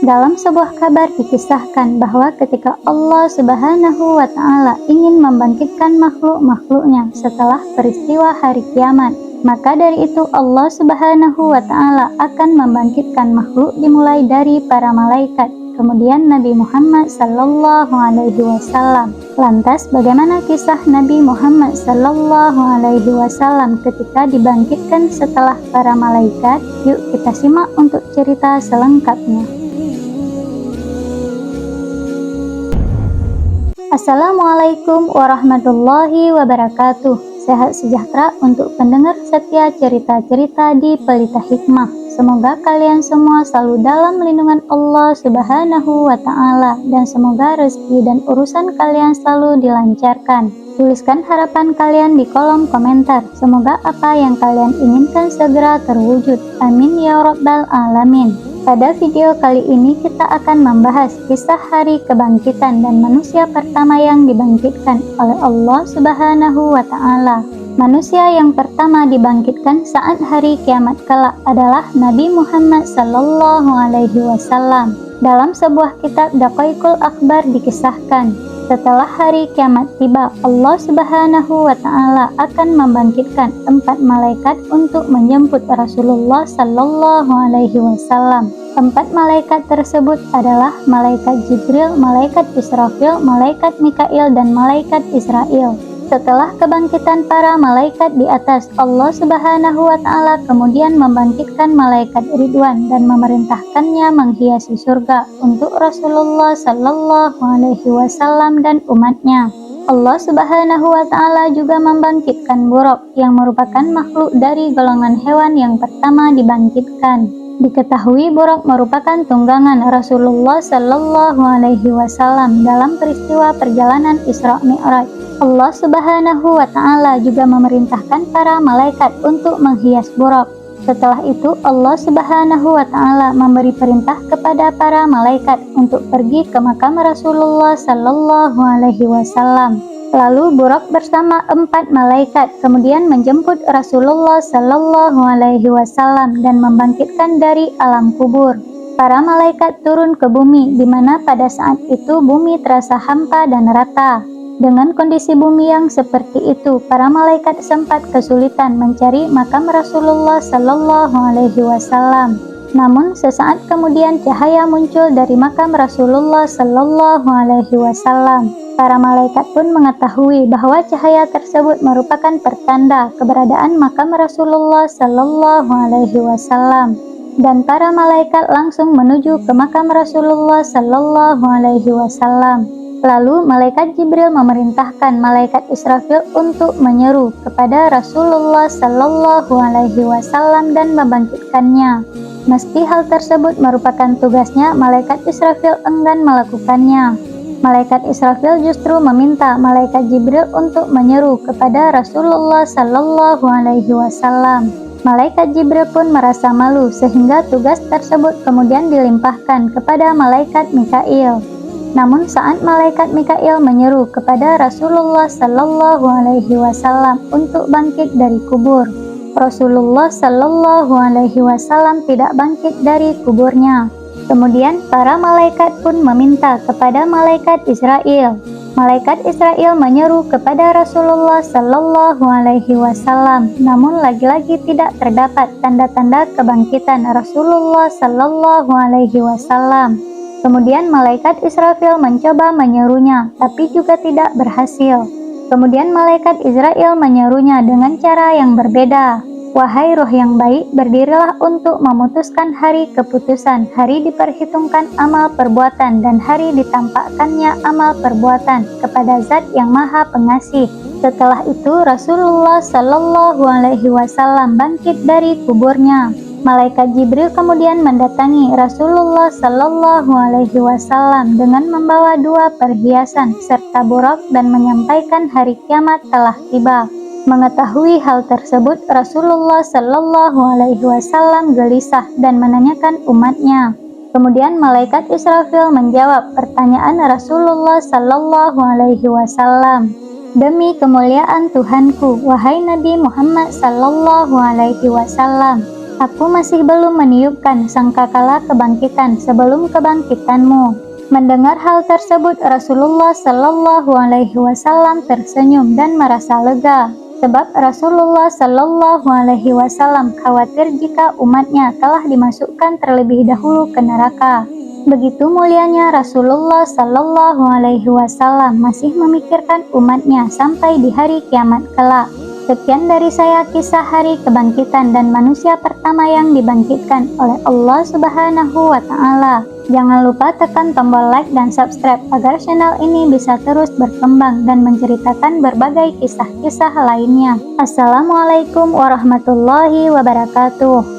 Dalam sebuah kabar dikisahkan bahwa ketika Allah Subhanahu wa Ta'ala ingin membangkitkan makhluk-makhluknya setelah peristiwa hari kiamat, maka dari itu Allah Subhanahu wa Ta'ala akan membangkitkan makhluk dimulai dari para malaikat, kemudian Nabi Muhammad Sallallahu Alaihi Wasallam. Lantas bagaimana kisah Nabi Muhammad Sallallahu Alaihi Wasallam ketika dibangkitkan setelah para malaikat? Yuk kita simak untuk cerita selengkapnya. Assalamualaikum warahmatullahi wabarakatuh. Sehat sejahtera untuk pendengar setia cerita-cerita di Pelita Hikmah. Semoga kalian semua selalu dalam lindungan Allah Subhanahu wa Ta'ala, dan semoga rezeki dan urusan kalian selalu dilancarkan. Tuliskan harapan kalian di kolom komentar. Semoga apa yang kalian inginkan segera terwujud. Amin ya rabbal alamin. Pada video kali ini kita akan membahas kisah hari kebangkitan dan manusia pertama yang dibangkitkan oleh Allah Subhanahu wa Ta'ala. Manusia yang pertama dibangkitkan saat hari kiamat kelak adalah Nabi Muhammad Sallallahu Alaihi Wasallam. Dalam sebuah kitab Daqaiqul Akhbar dikisahkan, setelah hari kiamat tiba, Allah Subhanahu wa Ta'ala akan membangkitkan 4 malaikat untuk menjemput Rasulullah Sallallahu Alaihi Wasallam. 4 malaikat tersebut adalah malaikat Jibril, malaikat Israfil, malaikat Mikail, dan malaikat Israil. Setelah kebangkitan para malaikat di atas, Allah Subhanahu wa Ta'ala kemudian membangkitkan malaikat Ridwan dan memerintahkannya menghiasi surga untuk Rasulullah Sallallahu Alaihi Wasallam dan umatnya. Allah Subhanahu wa Ta'ala juga membangkitkan Buraq yang merupakan makhluk dari golongan hewan yang pertama dibangkitkan. Diketahui Buraq merupakan tunggangan Rasulullah Sallallahu Alaihi Wasallam dalam peristiwa perjalanan Isra Mi'raj. Allah Subhanahu wa Ta'ala juga memerintahkan para malaikat untuk menghias Buraq. Setelah itu Allah Subhanahu wa Ta'ala memberi perintah kepada para malaikat untuk pergi ke makam Rasulullah Sallallahu Alaihi Wasallam. Lalu Buraq bersama 4 malaikat kemudian menjemput Rasulullah Sallallahu Alaihi Wasallam dan membangkitkan dari alam kubur. Para malaikat turun ke bumi, di mana pada saat itu bumi terasa hampa dan rata. Dengan kondisi bumi yang seperti itu, para malaikat sempat kesulitan mencari makam Rasulullah Sallallahu Alaihi Wasallam. Namun sesaat kemudian cahaya muncul dari makam Rasulullah Sallallahu Alaihi Wasallam. Para malaikat pun mengetahui bahwa cahaya tersebut merupakan pertanda keberadaan makam Rasulullah Sallallahu Alaihi Wasallam. Dan para malaikat langsung menuju ke makam Rasulullah Sallallahu Alaihi Wasallam. Lalu malaikat Jibril memerintahkan malaikat Israfil untuk menyeru kepada Rasulullah Sallallahu Alaihi Wasallam dan membangkitkannya. Meski hal tersebut merupakan tugasnya, malaikat Israfil enggan melakukannya. Malaikat Israfil justru meminta malaikat Jibril untuk menyeru kepada Rasulullah Sallallahu Alaihi Wasallam. Malaikat Jibril pun merasa malu sehingga tugas tersebut kemudian dilimpahkan kepada malaikat Mikail. Namun saat malaikat Mikail menyeru kepada Rasulullah Sallallahu Alaihi Wasallam untuk bangkit dari kubur, Rasulullah Sallallahu Alaihi Wasallam tidak bangkit dari kuburnya. Kemudian para malaikat pun meminta kepada malaikat Israil. Malaikat Israil menyeru kepada Rasulullah Sallallahu Alaihi Wasallam, namun lagi-lagi tidak terdapat tanda-tanda kebangkitan Rasulullah Sallallahu Alaihi Wasallam. Kemudian malaikat Israfil mencoba menyerunya, tapi juga tidak berhasil. Kemudian malaikat Israil menyerunya dengan cara yang berbeda. Wahai roh yang baik, berdirilah untuk memutuskan hari keputusan, hari diperhitungkan amal perbuatan, dan hari ditampakkannya amal perbuatan kepada Zat yang Maha Pengasih. Setelah itu Rasulullah Sallallahu Alaihi Wasallam bangkit dari kuburnya. Malaikat Jibril kemudian mendatangi Rasulullah Sallallahu Alaihi Wasallam dengan membawa 2 perhiasan serta Buraq dan menyampaikan hari kiamat telah tiba. Mengetahui hal tersebut, Rasulullah Sallallahu Alaihi Wasallam gelisah dan menanyakan umatnya. Kemudian malaikat Israfil menjawab pertanyaan Rasulullah Sallallahu Alaihi Wasallam. Demi kemuliaan Tuhanku, wahai Nabi Muhammad Sallallahu Alaihi Wasallam, Aku masih belum meniupkan sangkakala kebangkitan sebelum kebangkitanmu. Mendengar hal tersebut, Rasulullah Shallallahu Alaihi Wasallam tersenyum dan merasa lega. Sebab Rasulullah Shallallahu Alaihi Wasallam khawatir jika umatnya telah dimasukkan terlebih dahulu ke neraka. Begitu mulianya Rasulullah Shallallahu Alaihi Wasallam masih memikirkan umatnya sampai di hari kiamat kelak. Sekian dari saya kisah hari kebangkitan dan manusia pertama yang dibangkitkan oleh Allah Subhanahu wa Ta'ala. Jangan lupa tekan tombol like dan subscribe agar channel ini bisa terus berkembang dan menceritakan berbagai kisah-kisah lainnya. Assalamualaikum warahmatullahi wabarakatuh.